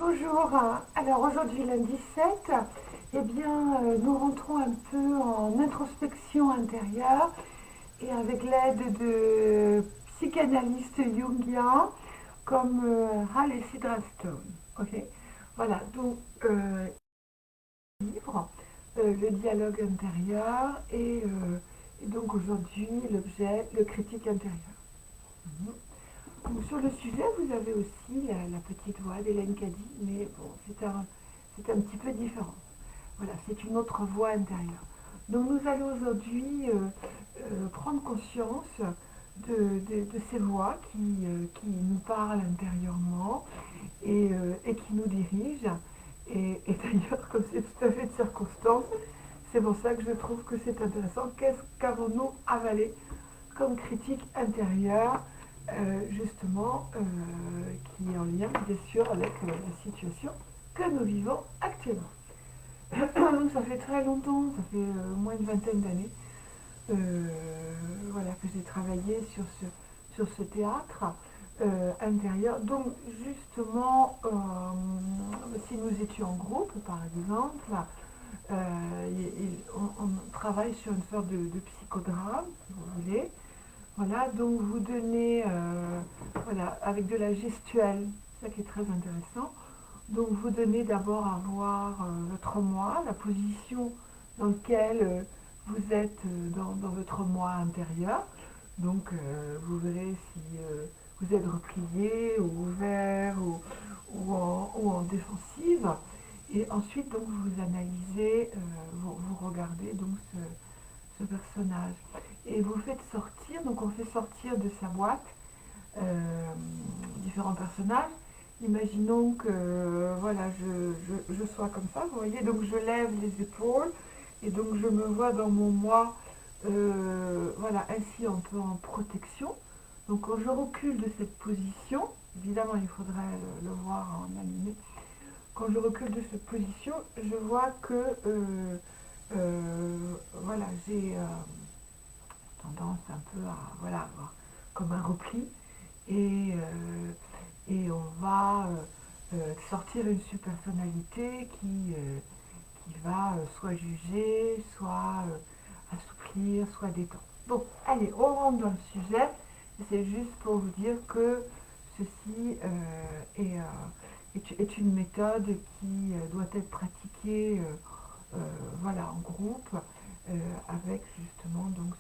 bonjour. Alors aujourd'hui, lundi 7, eh bien, nous rentrons un peu en introspection intérieure et avec l'aide de psychanalystes jungiens comme Hal et Sidra Stone. Ok, voilà, donc livre, le dialogue intérieur et donc aujourd'hui l'objet, le critique intérieur. Mhm. Donc, sur le sujet, vous avez aussi la petite voix d'Hélène Caddy, mais bon, c'est un petit peu différent. Voilà, c'est une autre voix intérieure. Donc nous allons aujourd'hui prendre conscience de ces voix qui nous parlent intérieurement et qui nous dirigent. Et d'ailleurs, comme c'est tout à fait de circonstance, c'est pour ça que je trouve que c'est intéressant. Qu'est-ce qu'avons-nous avalé comme critique intérieure, justement, qui est en lien, bien sûr, avec la situation que nous vivons actuellement. Donc ça fait très longtemps, ça fait au moins une vingtaine d'années, voilà, que j'ai travaillé sur ce théâtre intérieur. Donc justement, si nous étions en groupe, par exemple, on travaille sur une sorte de psychodrame, si vous voulez. Voilà, donc vous donnez, voilà, avec de la gestuelle, ça qui est très intéressant. Donc vous donnez d'abord à voir votre moi, la position dans laquelle vous êtes dans votre moi intérieur. Donc vous verrez si vous êtes replié ou ouvert ou en défensive. Et ensuite donc vous analysez, vous regardez donc ce personnage. Et vous faites sortir, donc on fait sortir de sa boîte différents personnages. Imaginons que voilà, je sois comme ça, vous voyez, donc je lève les épaules et donc je me vois dans mon moi, voilà, ainsi un peu en protection. Donc quand je recule de cette position, évidemment il faudrait le voir en animé, quand je recule de cette position, je vois que voilà, j'ai tendance un peu à voilà, avoir comme un repli et on va sortir une subpersonnalité qui va soit juger, soit assouplir, soit détendre. Bon, allez, on rentre dans le sujet. C'est juste pour vous dire que ceci est une méthode qui doit être pratiquée voilà, en groupe avec justement donc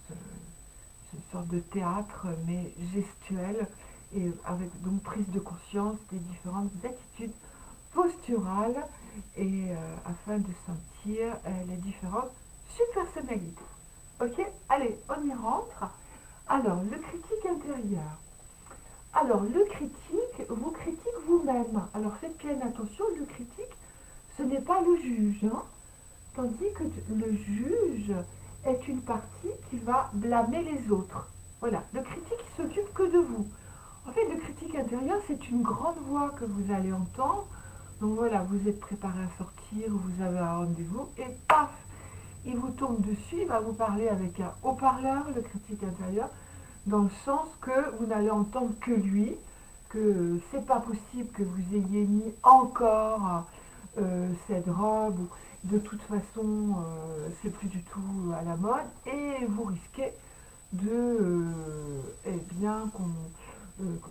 une sorte de théâtre mais gestuel et avec donc prise de conscience des différentes attitudes posturales et afin de sentir les différentes subpersonnalités. Ok, allez, on y rentre. Alors, le critique intérieur. Alors, le critique vous critique vous-même. Alors, faites bien attention, le critique, ce n'est pas le juge, hein, tandis que le juge est une partie qui va blâmer les autres. Voilà, le critique il s'occupe que de vous. En fait, le critique intérieur, c'est une grande voix que vous allez entendre. Donc voilà, vous êtes préparé à sortir, vous avez un rendez-vous, et paf, il vous tombe dessus, il va vous parler avec un haut-parleur, le critique intérieur, dans le sens que vous n'allez entendre que lui, que c'est pas possible que vous ayez mis encore cette robe, ou de toute façon c'est plus du tout à la mode, et vous risquez eh bien,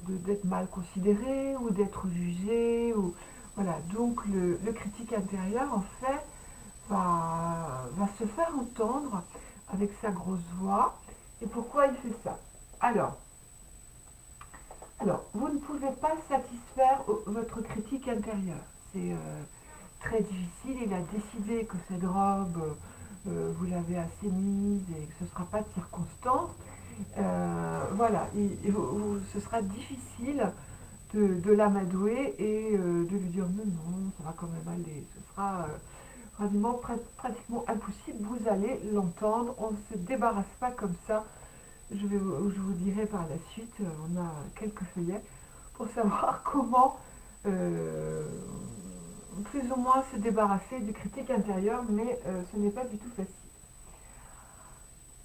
d'être mal considéré ou d'être jugé. Voilà. Donc le critique intérieur, en fait, va se faire entendre avec sa grosse voix. Et pourquoi il fait ça? Alors, vous ne pouvez pas satisfaire votre critique intérieur. C'est très difficile. Il a décidé que cette robe, vous l'avez assez mise et que ce ne sera pas de circonstance. Voilà, ce sera difficile de l'amadouer et de lui dire non, non, ça va quand même aller. Ce sera vraiment pratiquement impossible. Vous allez l'entendre. On ne se débarrasse pas comme ça. Je vous dirai par la suite, on a quelques feuillets pour savoir comment plus ou moins se débarrasser du critique intérieur, mais ce n'est pas du tout facile.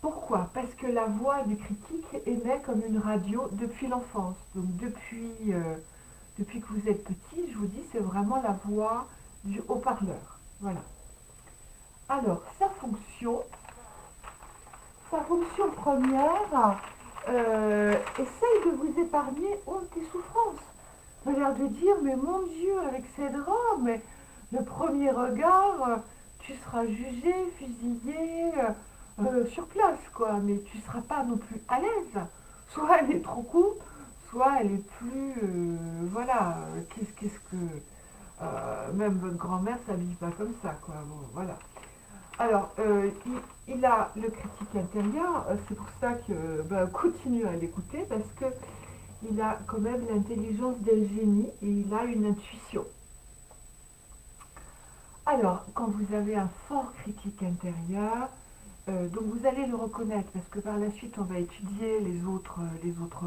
Pourquoi? Parce que la voix du critique émet comme une radio depuis l'enfance. Donc depuis que vous êtes petit, je vous dis, c'est vraiment la voix du haut-parleur. Voilà. Alors, sa fonction première, essaye de vous épargner honte et souffrance. Ça a l'air de dire, mais mon Dieu, avec ces draps, mais le premier regard, tu seras jugé, fusillé sur place, quoi. Mais tu ne seras pas non plus à l'aise. Soit elle est trop courte, soit elle est plus... voilà, qu'est-ce que... même votre grand-mère ne s'habille pas comme ça, quoi. Bon, voilà. Alors, il a le critique intérieur, c'est pour ça que continue à l'écouter, parce que il a quand même l'intelligence d'un génie et il a une intuition. Alors, quand vous avez un fort critique intérieur, donc vous allez le reconnaître, parce que par la suite, on va étudier les autres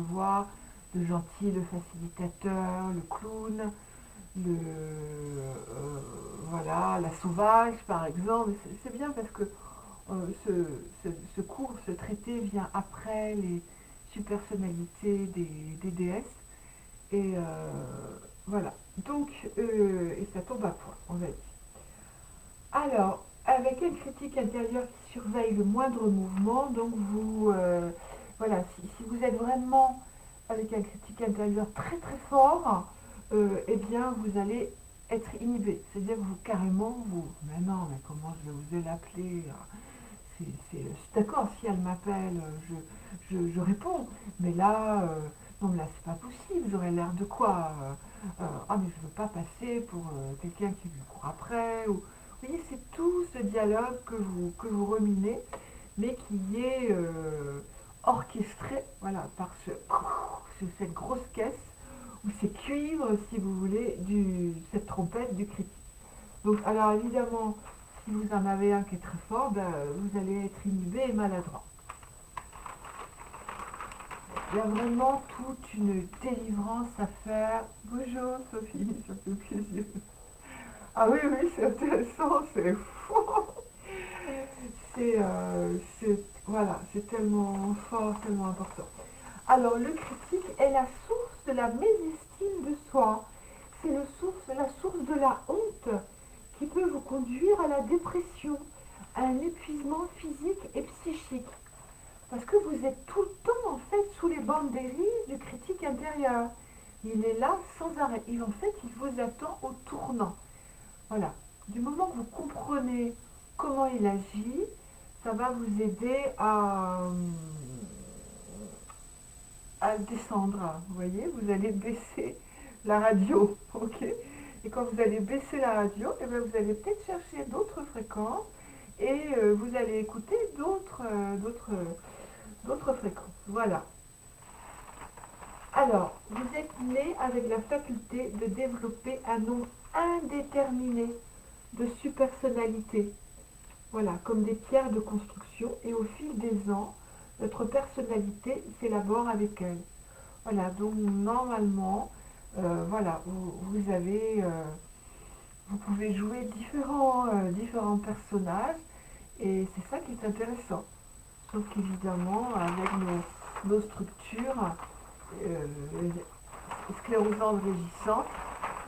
voix, le gentil, le facilitateur, le clown, voilà, la sauvage, par exemple. C'est bien parce que ce cours, ce traité vient après les subpersonnalités des déesses. Et voilà. Donc, et ça tombe à point, on va dire. Alors, avec un critique intérieur qui surveille le moindre mouvement, donc voilà, si vous êtes vraiment avec un critique intérieur très très fort, eh bien, vous allez être inhibé. C'est-à-dire que vous, carrément, mais non, mais comment je vais oser l'appeler? D'accord, si elle m'appelle, je réponds. Mais là, non, mais là, c'est pas possible. J'aurais l'air de quoi? Ah, mais je veux pas passer pour quelqu'un qui lui court après. Ou... Vous voyez, c'est tout ce dialogue que vous ruminez, mais qui est orchestré, voilà, par cette grosse caisse, ou ces cuivres, si vous voulez, cette trompette du critique. Donc, alors évidemment, si vous en avez un qui est très fort, vous allez être inhibé et maladroit. Il y a vraiment toute une délivrance à faire. Bonjour Sophie, ça fait plaisir. Ah oui, oui, c'est intéressant, c'est fou. Voilà, c'est tellement fort, tellement important. Alors, le critique est la source de la mésestime de soi. C'est la source de la honte qui peut vous conduire à la dépression, à un épuisement physique et psychique. Parce que vous êtes tout le temps, en fait, sous les bandes dérives du critique intérieur. Il est là sans arrêt. En fait, il vous attend au tournant. Voilà. Du moment que vous comprenez comment il agit, ça va vous aider à descendre. Vous voyez, vous allez baisser la radio, ok? Et quand vous allez baisser la radio, eh bien, vous allez peut-être chercher d'autres fréquences et vous allez écouter d'autres fréquences. Voilà. Alors, vous êtes né avec la faculté de développer un nombre indéterminé de subpersonnalités. Voilà, comme des pierres de construction, et au fil des ans, notre personnalité s'élabore avec elle. Voilà, donc normalement, voilà, vous pouvez jouer différents personnages, et c'est ça qui est intéressant. Sauf qu'évidemment, avec nos structures euh, sclérosantes régissantes,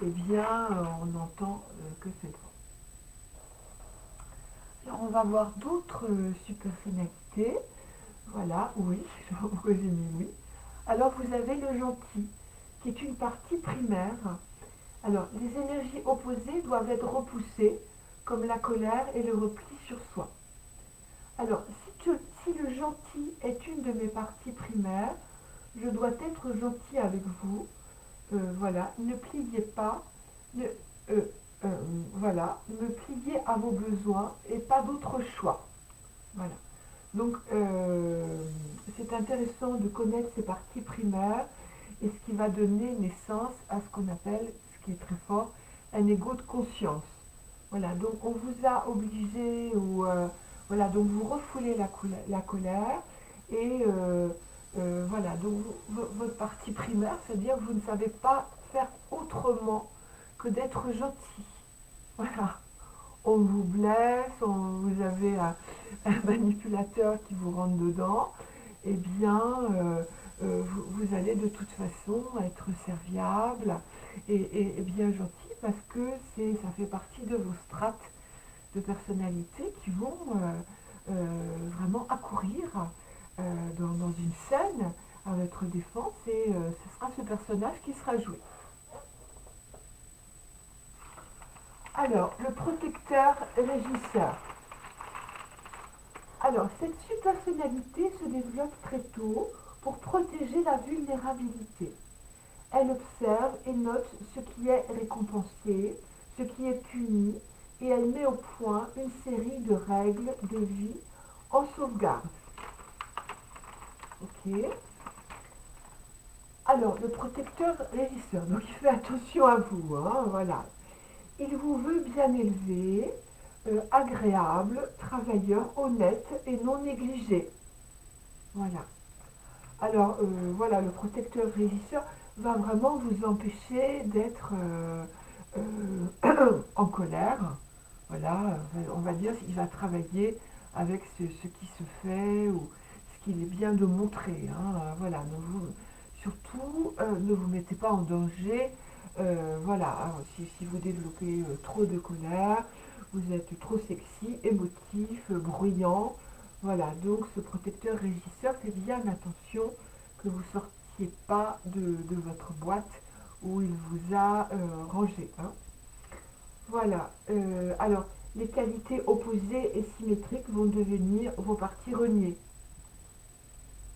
eh bien, on n'entend que cette voix. Alors, on va voir d'autres subpersonnalités. Voilà, oui, je vois pourquoi j'ai mis oui. Alors, vous avez le gentil, qui est une partie primaire. Alors, les énergies opposées doivent être repoussées, comme la colère et le repli sur soi. Alors, si le gentil est une de mes parties primaires, je dois être gentil avec vous. Voilà, ne pliez pas, ne, euh, euh, voilà, me pliez à vos besoins et pas d'autre choix. Voilà. Donc, c'est intéressant de connaître ces parties primaires et ce qui va donner naissance à ce qu'on appelle, ce qui est très fort, un ego de conscience. Voilà, donc on vous a obligé, ou voilà, donc vous refoulez la colère, et voilà, donc votre partie primaire, c'est-à-dire que vous ne savez pas faire autrement que d'être gentil. Voilà, on vous blesse, vous avez un manipulateur qui vous rentre dedans, eh bien, vous allez de toute façon être serviable et bien gentil parce que ça fait partie de vos strates de personnalité qui vont vraiment accourir dans une scène à votre défense et ce sera ce personnage qui sera joué. Alors, le protecteur régisseur. Alors, cette subpersonnalité se développe très tôt pour protéger la vulnérabilité. Elle observe et note ce qui est récompensé, ce qui est puni, et elle met au point une série de règles de vie en sauvegarde. Ok. Alors, le protecteur régisseur, donc il fait attention à vous, hein, voilà. Il vous veut bien élevé, agréable, travailleur, honnête et non négligé. Voilà. Alors, voilà, le protecteur régisseur va vraiment vous empêcher d'être en colère. Voilà, on va dire qu'il va travailler avec ce qui se fait ou ce qu'il est bien de montrer. Hein. Voilà, surtout, ne vous mettez pas en danger. Voilà, alors, si vous développez trop de colère, vous êtes trop sexy, émotif, bruyant. Voilà, donc ce protecteur régisseur fait bien attention que vous ne sortiez pas de votre boîte où il vous a rangé. Hein. Voilà, alors les qualités opposées et symétriques vont devenir vos parties reniées.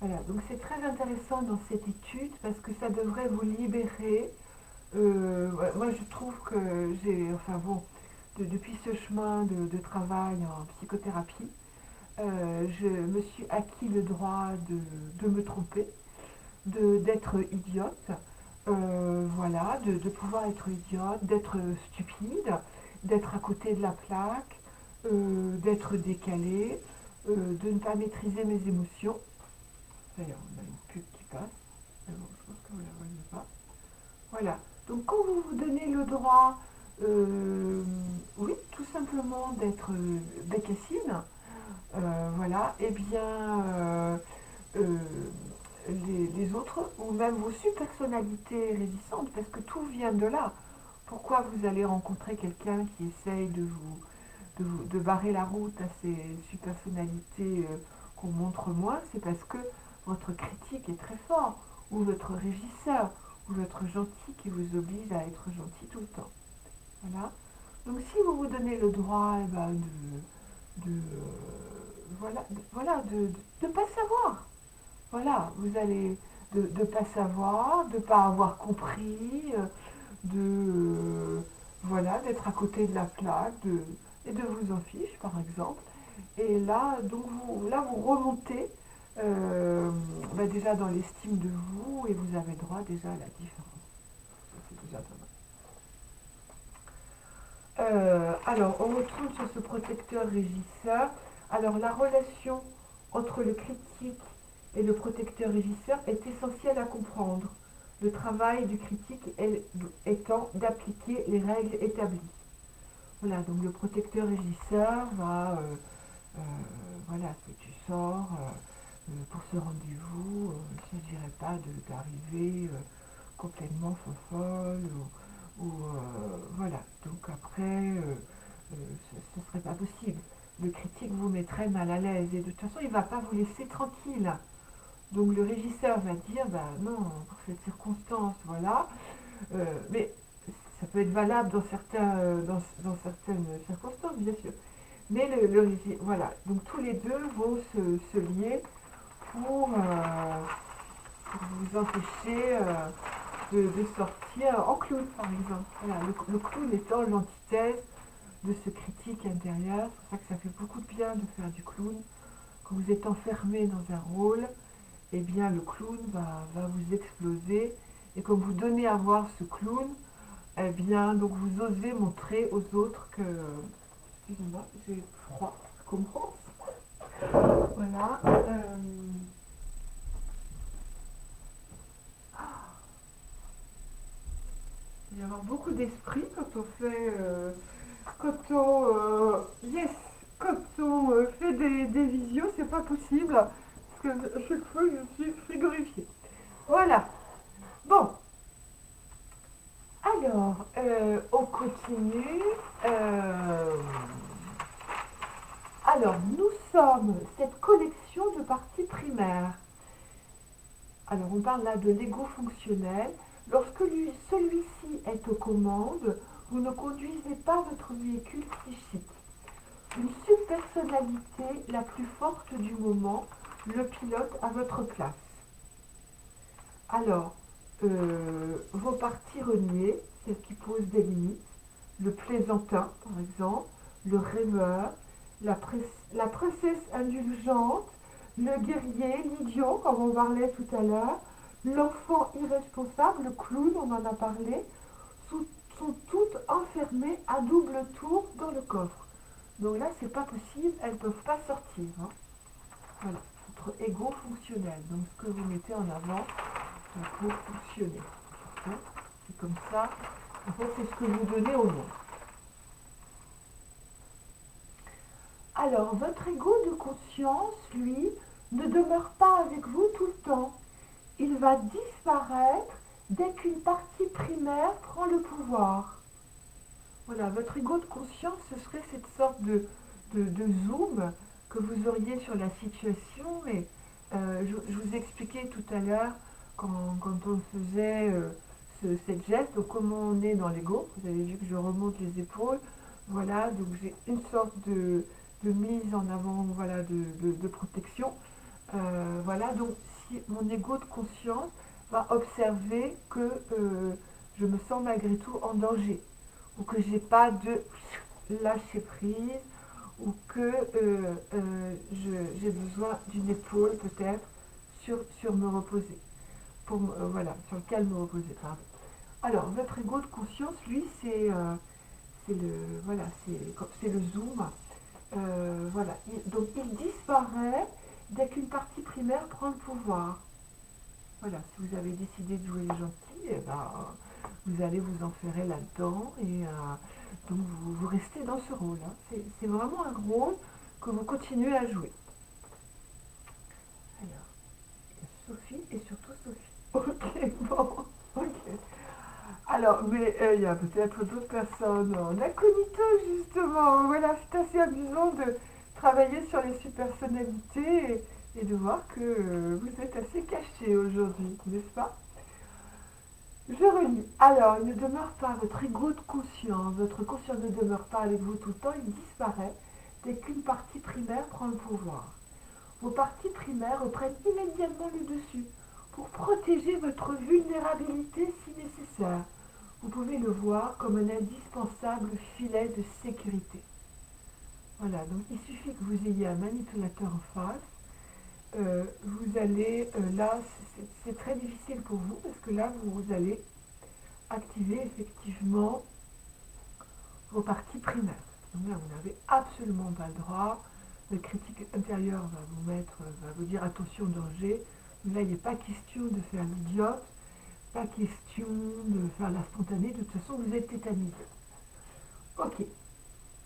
Voilà, donc c'est très intéressant dans cette étude parce que ça devrait vous libérer. Ouais, moi je trouve que enfin bon, depuis ce chemin de travail en psychothérapie, je me suis acquis le droit de me tromper, d'être idiote, voilà, de pouvoir être idiote, d'être stupide, d'être à côté de la plaque, d'être décalé, de ne pas maîtriser mes émotions. D'ailleurs, on a une pub qui passe, mais bon, je pense que vous ne la voyez pas. Voilà, donc quand vous vous donnez le droit, oui, tout simplement d'être bécassine, voilà, et bien euh, les autres, ou même vos subpersonnalités résistantes, parce que tout vient de là. Pourquoi vous allez rencontrer quelqu'un qui essaye de barrer la route à ces subpersonnalités qu'on montre moins? C'est parce que votre critique est très fort, ou votre régisseur, ou votre gentil qui vous oblige à être gentil tout le temps. Voilà. Donc si vous vous donnez le droit eh ben, voilà, de ne pas savoir. Voilà, vous allez de ne pas savoir, de ne pas avoir compris, voilà, d'être à côté de la plaque, et de vous en fiche, par exemple. Et là, donc vous remontez déjà dans l'estime de vous et vous avez droit déjà à la différence. Ça, c'est déjà pas mal. Alors, on retourne sur ce protecteur régisseur. Alors, la relation entre le critique et le protecteur régisseur est essentielle à comprendre. Le travail du critique étant d'appliquer les règles établies. Voilà, donc le protecteur régisseur va, euh, voilà, si tu sors pour ce rendez-vous, il ne s'agirait pas d'arriver complètement folle ou voilà. Donc après, ce ne serait pas possible. Le critique vous mettrait mal à l'aise et de toute façon, il ne va pas vous laisser tranquille. Donc le régisseur va dire, bah non, pour cette circonstance, voilà. Mais ça peut être valable dans certaines circonstances, bien sûr. Mais voilà, donc tous les deux vont se lier pour vous empêcher de sortir en clown, par exemple. Voilà, le clown étant l'antithèse de ce critique intérieur. C'est pour ça que ça fait beaucoup de bien de faire du clown. Quand vous êtes enfermé dans un rôle, eh bien le clown va vous exploser. Et quand vous donnez à voir ce clown, eh bien donc vous osez montrer aux autres que... Excusez-moi, j'ai froid, je commence. Voilà. Il va y avoir beaucoup d'esprit quand on fait... yes, quand on fait des visios, c'est pas possible. Parce que à chaque fois, je suis frigorifiée. sommes cette collection de parties primaires. Alors on parle là de l'ego fonctionnel. Lorsque celui-ci est aux commandes, vous ne conduisez pas votre véhicule psychique. Une subpersonnalité la plus forte du moment le pilote à votre place. Alors, vos parties reniées, celles qui posent des limites, le plaisantin par exemple, le rêveur, la princesse indulgente, le guerrier, l'idiot, comme on parlait tout à l'heure, l'enfant irresponsable, le clown, on en a parlé, sont toutes enfermées à double tour dans le coffre. Donc là, c'est pas possible, elles ne peuvent pas sortir. Hein. Voilà, votre ego fonctionnel. Donc ce que vous mettez en avant pour fonctionner. Hein. C'est comme ça. En fait, c'est ce que vous donnez au monde. Alors, votre ego de conscience, lui, ne demeure pas avec vous tout le temps. Il va disparaître dès qu'une partie primaire prend le pouvoir. Voilà, votre ego de conscience, ce serait cette sorte de zoom que vous auriez sur la situation. Et je vous expliquais tout à l'heure, quand on faisait cette geste, donc comment on est dans l'ego. Vous avez vu que je remonte les épaules. Voilà, donc j'ai une sorte de mise en avant, voilà, de protection. Voilà, donc si mon ego de conscience va observer que je me sens malgré tout en danger, ou que j'ai pas de lâcher prise, ou que j'ai besoin d'une épaule peut-être sur me reposer, voilà, sur lequel me reposer. Pardon. Alors, votre ego de conscience, lui, c'est le zoom. Voilà. Donc il disparaît dès qu'une partie primaire prend le pouvoir. Voilà, si vous avez décidé de jouer les gentils, eh ben, vous allez vous enferrer là-dedans et donc vous restez dans ce rôle. Hein. C'est vraiment un rôle que vous continuez à jouer. Alors, il y a Sophie et surtout Sophie. Ok, bon, ok. Alors, mais il y a peut-être d'autres personnes en incognito, justement. Voilà, c'est assez amusant de travailler sur les subpersonnalités et de voir que vous êtes assez caché aujourd'hui, n'est-ce pas? Je relis. Alors, il ne demeure pas votre ego de conscience. Votre conscience ne demeure pas avec vous tout le temps, il disparaît dès qu'une partie primaire prend le pouvoir. Vos parties primaires reprennent immédiatement le dessus pour protéger votre vulnérabilité si nécessaire. Vous pouvez le voir comme un indispensable filet de sécurité. Voilà, donc il suffit que vous ayez un manipulateur en face. Vous allez, là, c'est très difficile pour vous parce que là, vous allez activer effectivement vos parties primaires. Donc là, vous n'avez absolument pas le droit. Le critique intérieur va vous dire attention, danger. Donc là, il n'est pas question de faire l'idiote. Pas question de faire la spontanée, de toute façon vous êtes tétanisé. Ok,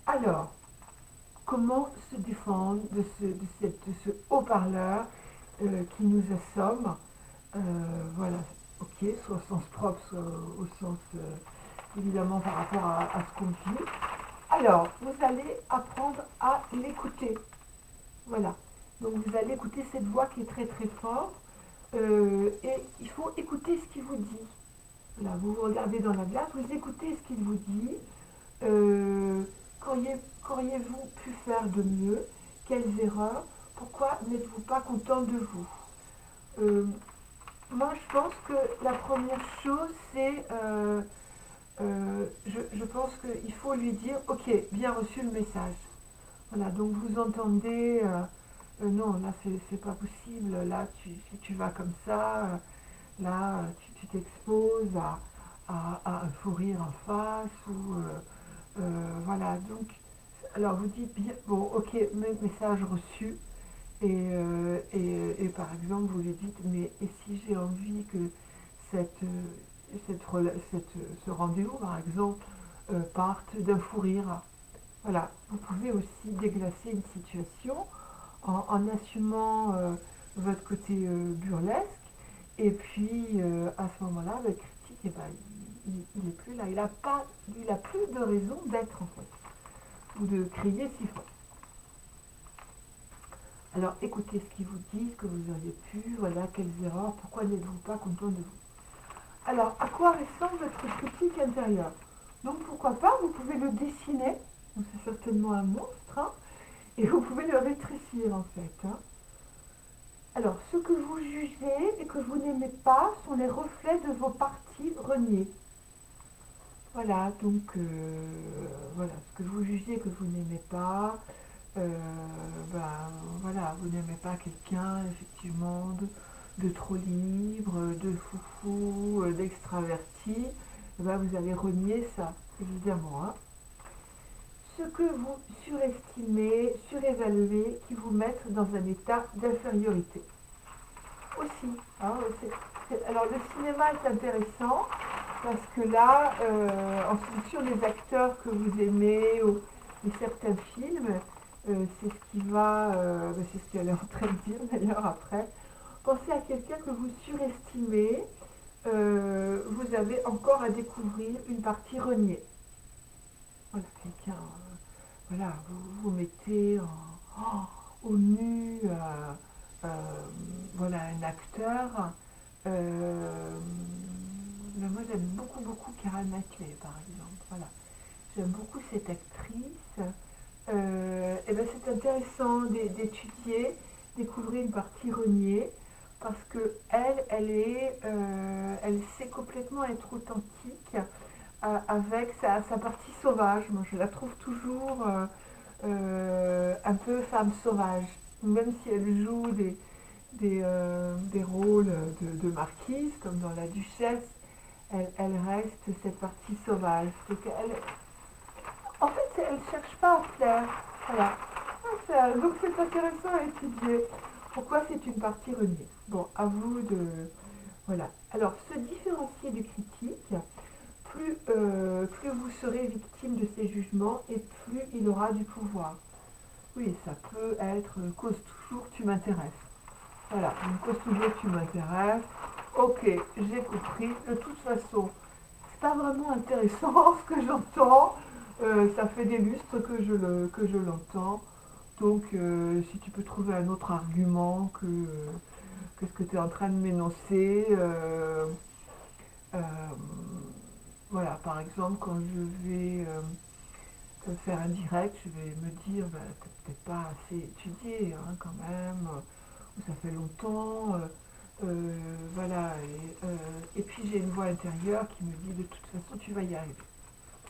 alors, comment se défendre de ce haut-parleur qui nous assomme? Voilà, ok, soit au sens propre, soit au sens évidemment par rapport à ce qu'on vit. Alors, vous allez apprendre à l'écouter. Voilà, donc vous allez écouter cette voix qui est très très forte. Et il faut écouter ce qu'il vous dit. Voilà, vous vous regardez dans la glace, vous écoutez ce qu'il vous dit. Qu'auriez-vous pu faire de mieux? Quelles erreurs? Pourquoi n'êtes-vous pas content de vous? Moi, je pense que la première chose, c'est... je pense qu'il faut lui dire, ok, bien reçu le message. Voilà, donc vous entendez... non, là c'est pas possible, là si tu vas comme ça, là tu t'exposes à un fou rire en face, ou voilà, donc, alors vous dites bien, bon ok, message reçu, et par exemple vous lui dites, mais et si j'ai envie que ce rendez-vous par exemple parte d'un fou rire. Voilà, vous pouvez aussi déglacer une situation en assumant votre côté burlesque, et puis à ce moment-là, le critique, eh ben, il n'est plus là, il a plus de raison d'être en fait, ou de crier si fort. Alors écoutez ce qu'ils vous disent, que vous auriez pu, voilà, quelles erreurs, pourquoi n'êtes-vous pas content de vous. Alors, à quoi ressemble votre critique intérieure? Donc pourquoi pas, vous pouvez le dessiner, donc c'est certainement un monstre, hein, et vous pouvez le rétrécir en fait, hein. Alors, ce que vous jugez et que vous n'aimez pas sont les reflets de vos parties reniées. Voilà, donc voilà, ce que vous jugez que vous n'aimez pas, euh, ben, voilà, vous n'aimez pas quelqu'un effectivement de trop libre, de foufou, d'extraverti, eh ben, vous allez renier ça, évidemment, hein. Ce que vous surestimez, surévaluez, qui vous mettent dans un état d'infériorité. Aussi, hein, alors le cinéma est intéressant parce que là, en fonction des acteurs que vous aimez ou de certains films, c'est ce qui va, c'est ce qu'elle est en train de dire d'ailleurs après. Pensez à quelqu'un que vous surestimez, vous avez encore à découvrir une partie reniée. Voilà, quelqu'un, voilà, vous vous mettez au nu, euh, voilà, un acteur. Euh, mais moi j'aime beaucoup Keira Knightley par exemple. Voilà, j'aime beaucoup cette actrice. Et ben c'est intéressant d'étudier, découvrir une partie reniée parce que elle sait complètement être authentique avec sa partie sauvage. Moi, je la trouve toujours un peu femme sauvage, même si elle joue des rôles de marquise, comme dans La Duchesse, elle reste cette partie sauvage. En fait, elle ne cherche pas à plaire. Voilà. Donc c'est intéressant à étudier. Pourquoi c'est une partie reniée? Bon, à vous de... Voilà. Alors, se différencier du critique, plus vous serez victime de ses jugements et plus il aura du pouvoir. Oui, ça peut être cause toujours tu m'intéresses. Voilà, une cause toujours tu m'intéresses. Ok, j'ai compris. De toute façon, c'est pas vraiment intéressant ce que j'entends. Ça fait des lustres que je l'entends. Donc, si tu peux trouver un autre argument que ce que tu es en train de m'énoncer, euh, voilà, par exemple, quand je vais faire un direct, je vais me dire, bah, t'as peut-être pas assez étudié hein, quand même, ou ça fait longtemps, voilà. Et puis j'ai une voix intérieure qui me dit, de toute façon, tu vas y arriver.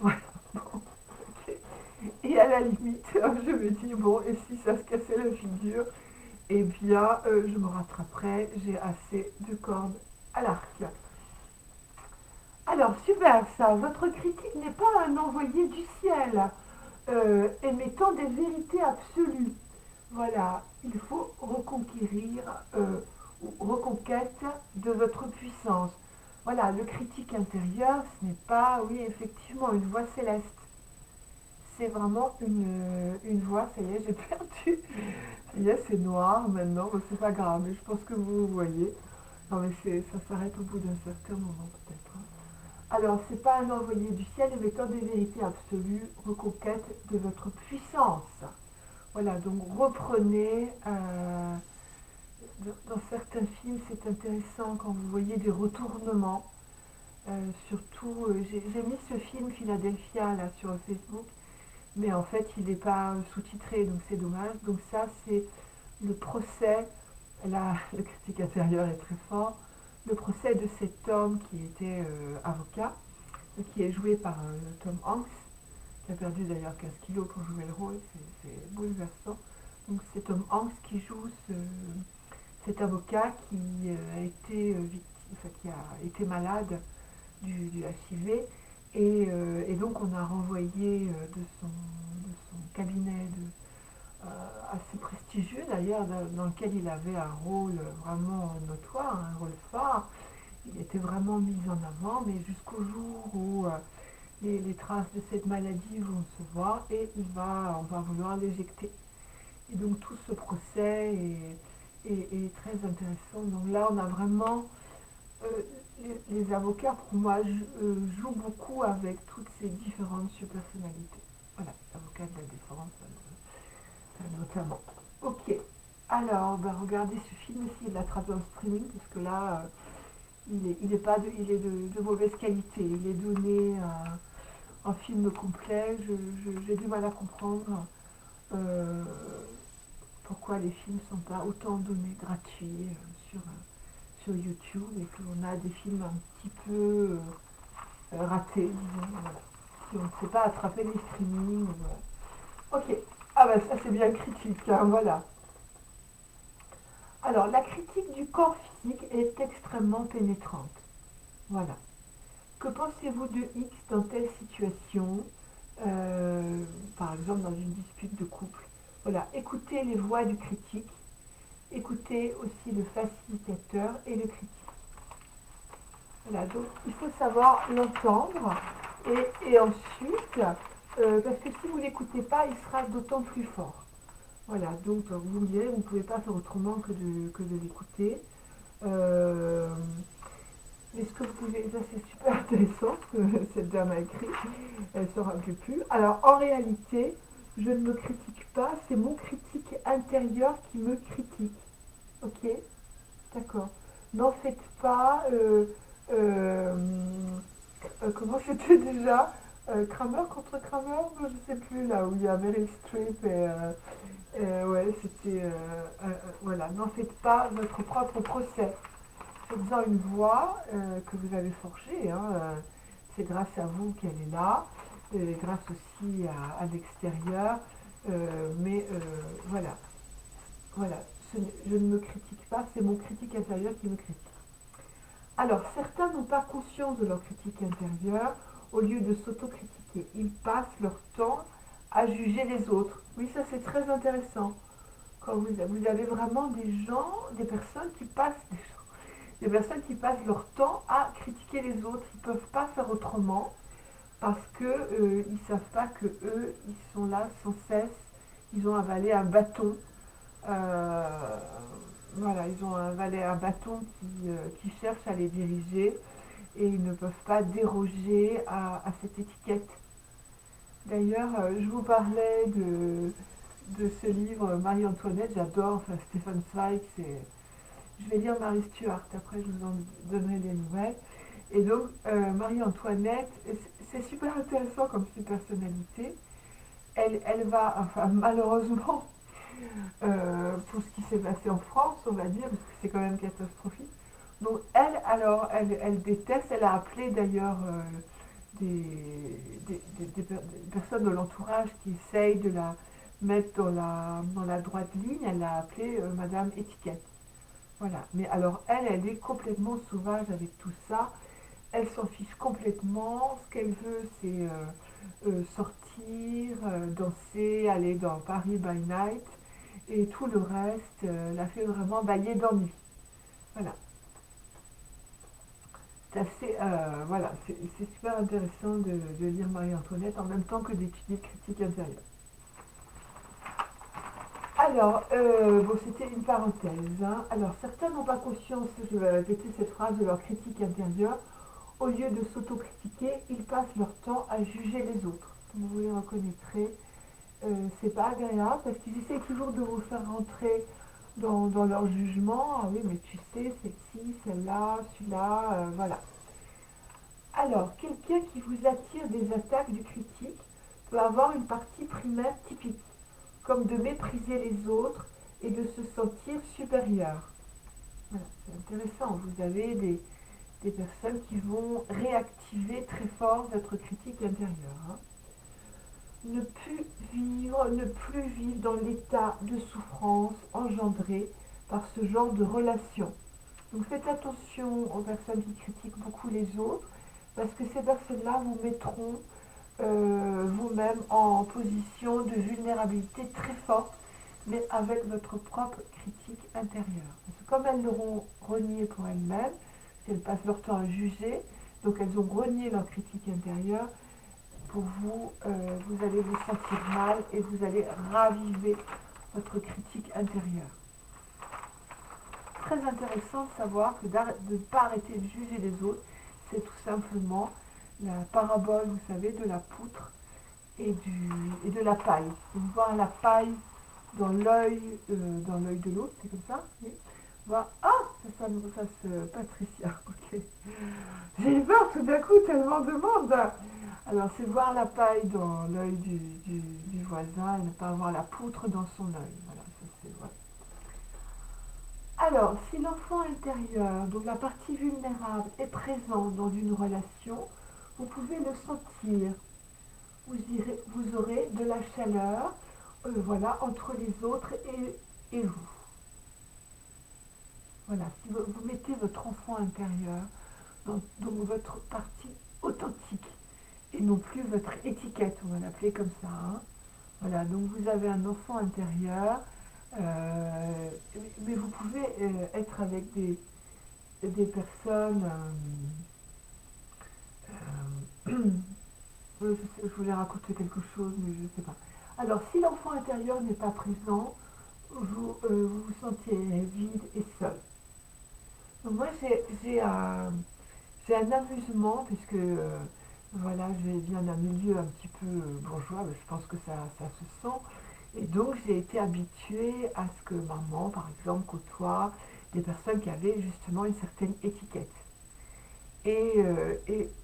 Voilà. Bon, ok. Et à la limite, je me dis, bon, et si ça se cassait la figure, eh bien, je me rattraperai, j'ai assez de cordes à l'arc. Alors, super ça, votre critique n'est pas un envoyé du ciel, émettant des vérités absolues. Voilà, il faut reconquérir ou reconquête de votre puissance. Voilà, le critique intérieur, ce n'est pas, oui, effectivement, une voix céleste. C'est vraiment une voix, ça y est, j'ai perdu. Ça y est, c'est noir maintenant, mais c'est pas grave, mais je pense que vous voyez. Non, mais ça s'arrête au bout d'un certain moment, peut-être, hein. Alors, c'est pas un envoyé du ciel émettant des vérités absolues, reconquête de votre puissance. Voilà, donc reprenez. Dans certains films, c'est intéressant quand vous voyez des retournements. Surtout, j'ai mis ce film Philadelphia là sur Facebook, mais en fait, il n'est pas sous-titré, donc c'est dommage. Donc ça, c'est le procès. Là, le critique intérieur est très fort. Le procès de cet homme qui était avocat, qui est joué par Tom Hanks, qui a perdu d'ailleurs 15 kilos pour jouer le rôle, c'est bouleversant. Donc c'est Tom Hanks qui joue cet avocat qui a été victime, enfin, qui a été malade du HIV et donc on a renvoyé de son cabinet assez prestigieux d'ailleurs dans lequel il avait un rôle vraiment notoire, un rôle phare. Il était vraiment mis en avant, mais jusqu'au jour où les traces de cette maladie vont se voir et on va vouloir l'éjecter. Et donc tout ce procès est très intéressant. Donc là, on a vraiment... euh, les avocats, pour moi, jouent beaucoup avec toutes ces différentes personnalités. Voilà, l'avocat de la défense, notamment. Ok. Alors, ben, regardez ce film, essayez de l'attraper en streaming, parce que là, il est pas de, il est de mauvaise qualité. Il est donné en film complet. J'ai du mal à comprendre euh, pourquoi les films ne sont pas autant donnés gratuits sur YouTube et qu'on a des films un petit peu ratés, disons, voilà. Si on ne sait pas attraper les streamings, voilà. Ok, ah ben ça c'est bien critique, hein, voilà. Alors, la critique du corps physique est extrêmement pénétrante. Voilà. Que pensez-vous de X dans telle situation, par exemple dans une dispute de couple? Voilà, écoutez les voix du critique, écoutez aussi le facilitateur et le critique. Voilà, donc il faut savoir l'entendre et ensuite, parce que si vous ne l'écoutez pas, il sera d'autant plus fort. Voilà, donc vous me direz, vous ne pouvez pas faire autrement que de l'écouter. Euh, mais ce que vous pouvez, ça c'est super intéressant, ce que cette dame a écrit, elle ne se rappelle plus. Alors en réalité, je ne me critique pas, c'est mon critique intérieur qui me critique. Ok? D'accord. N'en faites pas, euh, comment c'était déjà Kramer contre Kramer? Je ne sais plus, là où il y a Meryl Streep ouais, c'était, voilà, n'en faites pas votre propre procès. Faites-en une voix que vous avez forgée, hein, c'est grâce à vous qu'elle est là, et grâce aussi à l'extérieur, mais voilà, voilà, je ne me critique pas, c'est mon critique intérieur qui me critique. Alors, certains n'ont pas conscience de leur critique intérieure, au lieu de s'autocritiquer, ils passent leur temps à juger les autres. Oui, ça c'est très intéressant. Quand vous avez vraiment des gens, des personnes qui passent leur temps à critiquer les autres. Ils ne peuvent pas faire autrement parce que ils ne savent pas que eux, ils sont là sans cesse. Ils ont avalé un bâton. Euh, voilà, ils ont avalé un bâton qui cherche à les diriger et ils ne peuvent pas déroger à cette étiquette. D'ailleurs, je vous parlais de ce livre Marie-Antoinette, j'adore, enfin, Stéphane Zweig, je vais lire Marie Stuart, après je vous en donnerai des nouvelles. Et donc, Marie-Antoinette, c'est super intéressant comme ses personnalités. Elle va, enfin malheureusement, pour ce qui s'est passé en France, on va dire, parce que c'est quand même catastrophique. Donc elle déteste, elle a appelé d'ailleurs des personnes de l'entourage qui essayent de la mettre dans la droite ligne, elle l'a appelée Madame Étiquette. Voilà. Mais alors elle est complètement sauvage avec tout ça. Elle s'en fiche complètement. Ce qu'elle veut, c'est sortir, danser, aller dans Paris by night. Et tout le reste la fait vraiment bailler d'ennui. Voilà. C'est assez, voilà, c'est super intéressant de lire Marie-Antoinette en même temps que d'étudier critique intérieure. Alors, bon, c'était une parenthèse, hein. Alors, certains n'ont pas conscience, je vais répéter cette phrase, de leur critique intérieure. Au lieu de s'autocritiquer, ils passent leur temps à juger les autres. Comme vous les reconnaîtrez, c'est pas agréable parce qu'ils essayent toujours de vous faire rentrer dans leur jugement. Ah oui, mais tu sais, celle-ci, celle-là, celui-là, voilà. Alors, quelqu'un qui vous attire des attaques du critique peut avoir une partie primaire typique, comme de mépriser les autres et de se sentir supérieur. Voilà, c'est intéressant. Vous avez des personnes qui vont réactiver très fort votre critique intérieure. Hein. Ne plus vivre dans l'état de souffrance engendré par ce genre de relation. Donc faites attention aux personnes qui critiquent beaucoup les autres, parce que ces personnes-là vous mettront vous-même en position de vulnérabilité très forte, mais avec votre propre critique intérieure. Parce que comme elles l'auront renié pour elles-mêmes, si elles passent leur temps à juger, donc elles ont renié leur critique intérieure, pour vous, vous allez vous sentir mal et vous allez raviver votre critique intérieure. Très intéressant de savoir que de ne pas arrêter de juger les autres, c'est tout simplement la parabole, vous savez, de la poutre et de la paille. Donc voir la paille dans l'œil de l'autre, c'est comme ça, oui. Voilà. Ah, ça se Patricia, ok. J'ai eu peur tout d'un coup, tellement de monde. Alors, c'est voir la paille dans l'œil du voisin et ne pas avoir la poutre dans son œil. Voilà, ça c'est vrai. Alors, si l'enfant intérieur, donc la partie vulnérable, est présent dans une relation, vous pouvez le sentir. Vous aurez de la chaleur, voilà, entre les autres et vous. Voilà, si vous mettez votre enfant intérieur dans votre partie authentique et non plus votre étiquette, on va l'appeler comme ça, hein. Voilà, donc vous avez un enfant intérieur, euh, mais vous pouvez être avec des personnes. Euh, je voulais raconter quelque chose, mais je ne sais pas. Alors, si l'enfant intérieur n'est pas présent, vous vous sentez vide et seul. Donc moi, j'ai un amusement, puisque voilà, je viens d'un milieu un petit peu bourgeois, mais je pense que ça se sent. Et donc, j'ai été habituée à ce que maman, par exemple, côtoie des personnes qui avaient justement une certaine étiquette. Et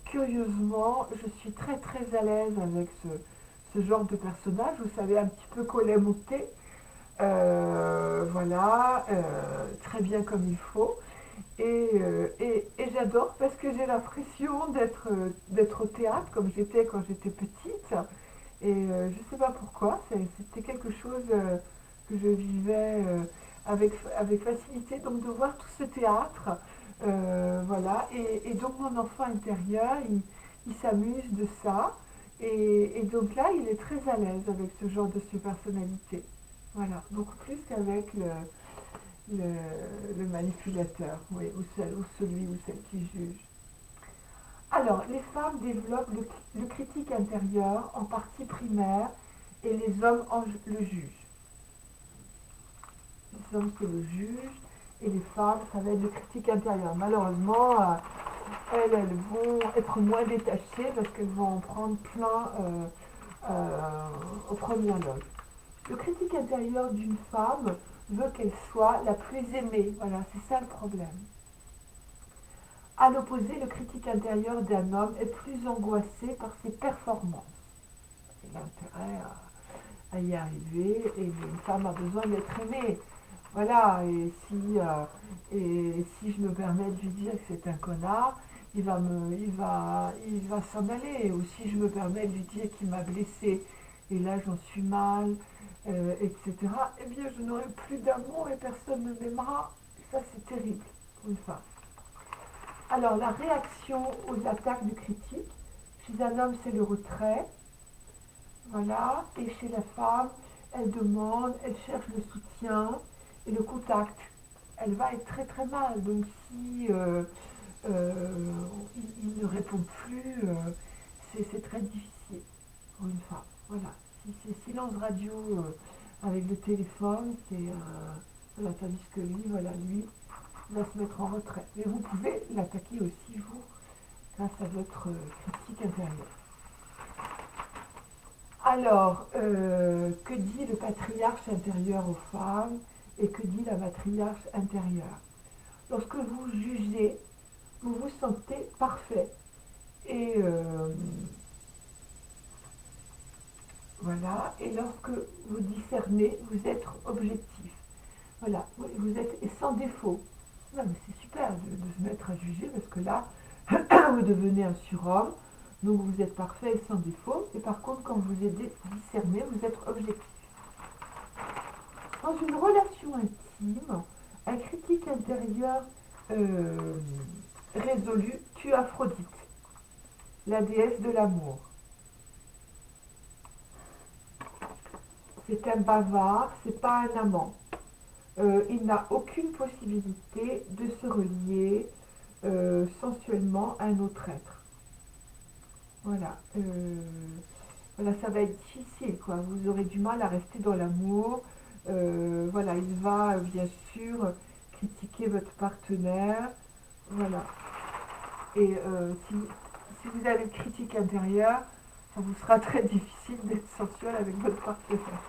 curieusement, je suis très très à l'aise avec ce genre de personnage. Vous savez un petit peu collet monté, voilà, très bien comme il faut. Et j'adore parce que j'ai l'impression d'être au théâtre comme j'étais quand j'étais petite. Et je ne sais pas pourquoi, c'était quelque chose que je vivais avec facilité. Donc de voir tout ce théâtre, voilà. Et donc mon enfant intérieur, il s'amuse de ça. Et donc là, il est très à l'aise avec ce genre de personnalité. Voilà, beaucoup plus qu'avec le, le manipulateur, oui, ou celui ou celle qui juge. Alors, les femmes développent le critique intérieur en partie primaire et les hommes le jugent. Les hommes, c'est le juge et les femmes, ça va être le critique intérieur. Malheureusement, elles vont être moins détachées parce qu'elles vont en prendre plein au premier loge. Le critique intérieur d'une femme veut qu'elle soit la plus aimée. Voilà, c'est ça le problème. À l'opposé, le critique intérieur d'un homme est plus angoissé par ses performances. Il a intérêt à y arriver et une femme a besoin d'être aimée. Voilà, et si je me permets de lui dire que c'est un connard, il va s'en aller. Ou si je me permets de lui dire qu'il m'a blessé et là j'en suis mal, etc., eh bien je n'aurai plus d'amour et personne ne m'aimera. Ça c'est terrible pour une femme. Alors, la réaction aux attaques du critique, chez un homme, c'est le retrait, voilà, et chez la femme, elle demande, elle cherche le soutien et le contact. Elle va être très très mal, donc si il ne répond plus, c'est très difficile pour une femme. Voilà, si c'est silence radio avec le téléphone, voilà, tandis que lui, voilà, lui, va se mettre en retrait. Mais vous pouvez l'attaquer aussi, vous, grâce à votre critique intérieure. Alors, que dit le patriarche intérieur aux femmes et que dit la matriarche intérieure? Lorsque vous jugez, vous vous sentez parfait. Et voilà, et lorsque vous discernez, vous êtes objectif. Voilà, vous êtes sans défaut. Non, mais c'est super de se mettre à juger parce que là, vous devenez un surhomme, donc vous êtes parfait et sans défaut. Et par contre, quand vous êtes discerné, vous êtes objectif. Dans une relation intime, un critique intérieur euh, résolu tue Aphrodite, la déesse de l'amour. C'est un bavard, c'est pas un amant. Il n'a aucune possibilité de se relier sensuellement à un autre être. Voilà. Voilà, ça va être difficile, quoi. Vous aurez du mal à rester dans l'amour. Voilà, il va bien sûr critiquer votre partenaire. Voilà. Et si vous avez une critique intérieure, ça vous sera très difficile d'être sensuel avec votre partenaire.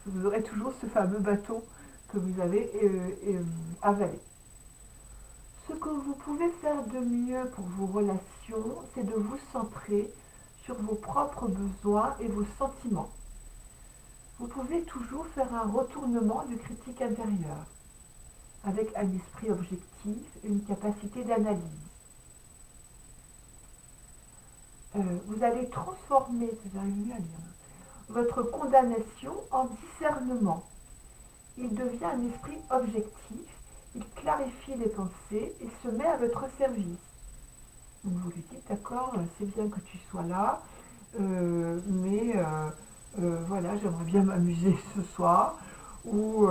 vous aurez toujours ce fameux bâton que vous avez avalé. Ce que vous pouvez faire de mieux pour vos relations, c'est de vous centrer sur vos propres besoins et vos sentiments. Vous pouvez toujours faire un retournement du critique intérieur, avec un esprit objectif et une capacité d'analyse. Vous allez transformer, votre condamnation en discernement. Il devient un esprit objectif, il clarifie les pensées et se met à votre service. Donc vous lui dites, d'accord, c'est bien que tu sois là, mais voilà, j'aimerais bien m'amuser ce soir, ou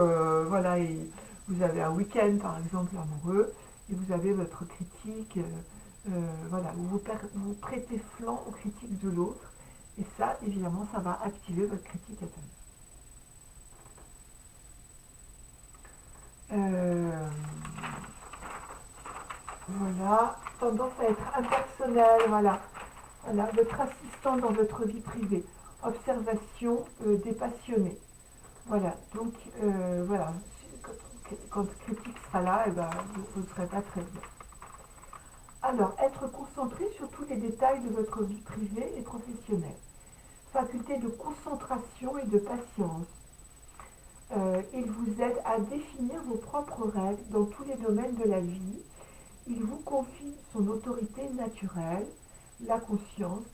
voilà, et vous avez un week-end par exemple amoureux, et vous avez votre critique, voilà, vous prêtez flanc aux critiques de l'autre, et ça, évidemment, ça va activer votre critique intérieure. Voilà, tendance à être impersonnel, voilà. Voilà, votre assistant dans votre vie privée. Observation dépassionnée. Voilà, donc voilà, quand critique sera là, eh ben, vous ne serez pas très bien. Alors, être concentré sur tous les détails de votre vie privée et professionnelle. Faculté de concentration et de patience. Il vous aide à définir vos propres règles dans tous les domaines de la vie. Il vous confie son autorité naturelle, la conscience,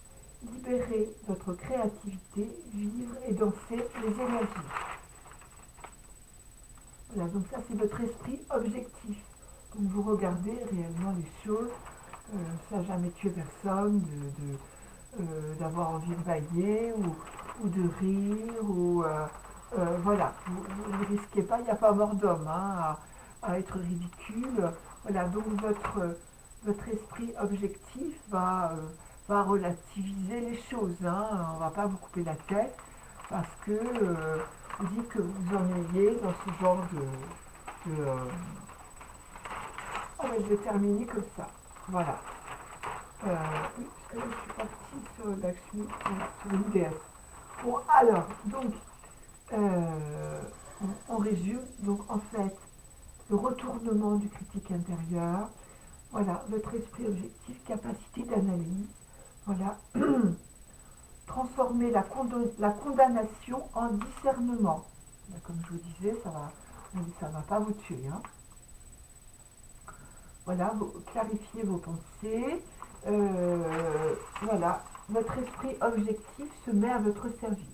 libérer votre créativité, vivre et danser les énergies. Voilà, donc ça c'est votre esprit objectif. Donc vous regardez réellement les choses, ça n'a jamais tué personne, d'avoir envie de bailler ou de rire, ou voilà, vous ne risquez pas, il n'y a pas mort d'homme à être ridicule. Voilà, donc votre esprit objectif va relativiser les choses. On ne va pas vous couper la tête parce que vous dites que vous vous ennuyez dans ce genre de oh, je vais terminer comme ça. Voilà. Oui, parce que là, je suis partie sur Lakshmi, sur une déesse. Bon, alors, donc, on résume. Donc, en fait, le retournement du critique intérieur. Voilà, votre esprit objectif, capacité d'analyse. Voilà. Transformer la condamnation en discernement. Comme je vous disais, ça va pas vous tuer. Voilà, vous clarifiez vos pensées. Voilà, votre esprit objectif se met à votre service.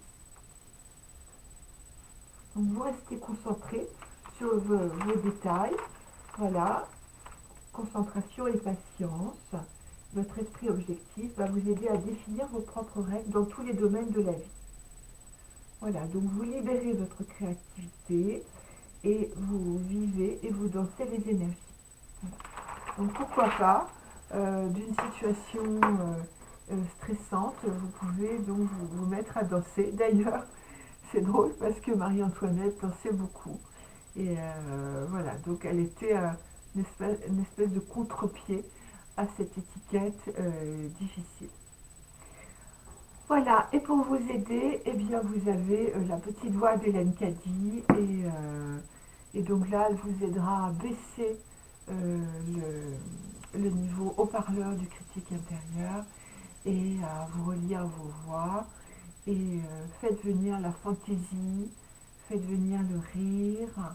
Donc vous restez concentré sur vos détails. Voilà, concentration et patience. Votre esprit objectif va vous aider à définir vos propres règles dans tous les domaines de la vie. Voilà, donc vous libérez votre créativité et vous vivez et vous dansez les énergies. Voilà. Donc pourquoi pas, d'une situation stressante, vous pouvez donc vous mettre à danser. D'ailleurs, c'est drôle parce que Marie-Antoinette dansait beaucoup. Et voilà, donc elle était une espèce de contre-pied à cette étiquette difficile. Voilà, et pour vous aider, eh bien, vous avez la petite voix d'Hélène Caddy et donc là, elle vous aidera à baisser le niveau haut-parleur du critique intérieur et à vous relire vos voix et faites venir la fantaisie, faites venir le rire,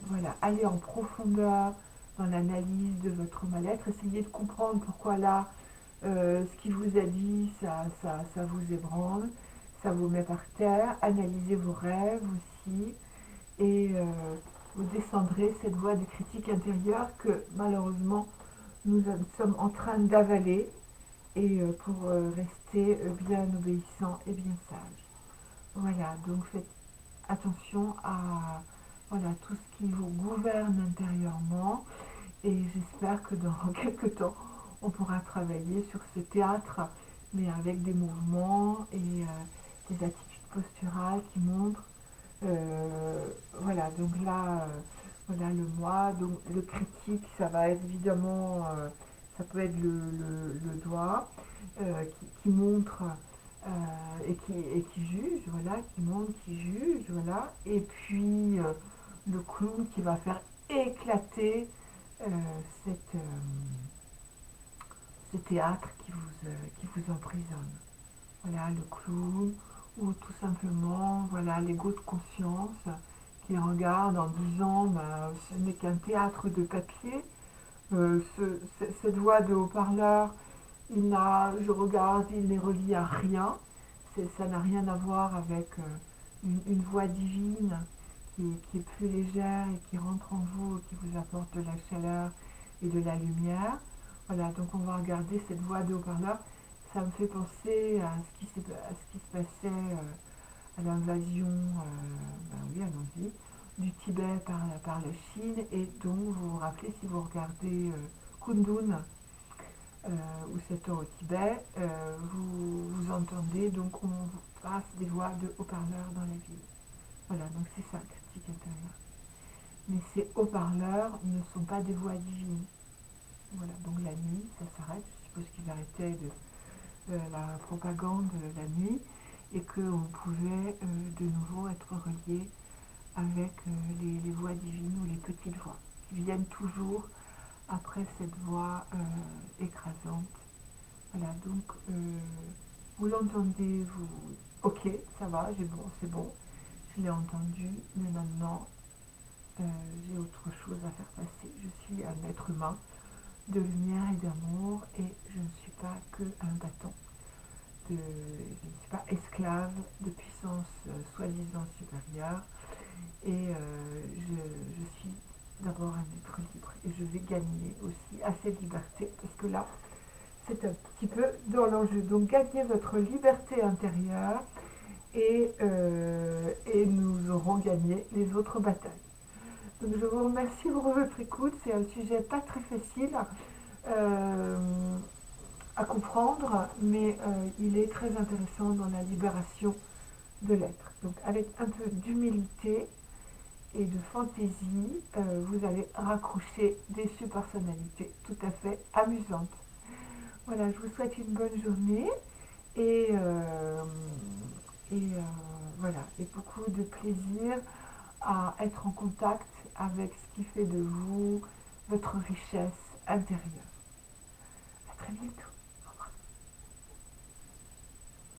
voilà, allez en profondeur dans l'analyse de votre mal-être, essayez de comprendre pourquoi là, ce qu'il vous a dit, ça vous ébranle, ça vous met par terre, analysez vos rêves aussi et vous descendrez cette voie de critique intérieure que malheureusement nous sommes en train d'avaler et pour rester bien obéissant et bien sage. Voilà, donc faites attention à voilà, tout ce qui vous gouverne intérieurement et j'espère que dans quelques temps, on pourra travailler sur ce théâtre, mais avec des mouvements et des attitudes posturales qui montrent. Voilà, donc là, voilà le moi, donc le critique, ça va être évidemment, ça peut être le doigt qui montre et qui juge, voilà, qui montre, qui juge, voilà. Et puis le clown qui va faire éclater euh, cette, ce théâtre qui vous emprisonne. Voilà, le clown, ou tout simplement, voilà, l'ego de conscience qui regarde en disant, bah, ce n'est qu'un théâtre de papier. Cette voix de haut-parleur, je regarde, il n'est relié à rien. Ça n'a rien à voir avec une voix divine qui est plus légère et qui rentre en vous et qui vous apporte de la chaleur et de la lumière. Voilà, donc on va regarder cette voix de haut-parleur. Ça me fait penser à ce qui se passait à l'invasion, ben oui, allons-y, du Tibet par la Chine, et donc vous vous rappelez, si vous regardez Kundun, ou 7 ans au Tibet, vous entendez, donc on passe des voix de haut-parleurs dans la ville. Voilà, donc c'est ça, critique intérieure. Mais ces haut-parleurs ne sont pas des voix divines. Voilà, donc la nuit, ça s'arrête. Je suppose qu'ils arrêtaient la propagande la nuit et qu'on pouvait de nouveau être relié avec les voix divines ou les petites voix qui viennent toujours après cette voix écrasante. Voilà, donc vous l'entendez, vous... Ok, ça va, c'est bon, je l'ai entendu, mais maintenant euh, j'ai autre chose à faire passer. Je suis un être humain de lumière et d'amour et je ne suis pas qu'un bâton. Je ne suis pas esclave de puissance soi-disant supérieure et je suis d'abord un être libre et je vais gagner aussi à cette liberté parce que là c'est un petit peu dans l'enjeu. Donc gagnez votre liberté intérieure et nous aurons gagné les autres batailles. Donc je vous remercie pour votre écoute. C'est un sujet pas très facile euh, à comprendre, mais il est très intéressant dans la libération de l'être. Donc avec un peu d'humilité et de fantaisie, vous allez raccrocher des subpersonnalités tout à fait amusantes. Voilà, je vous souhaite une bonne journée et, euh, et voilà, et beaucoup de plaisir à être en contact avec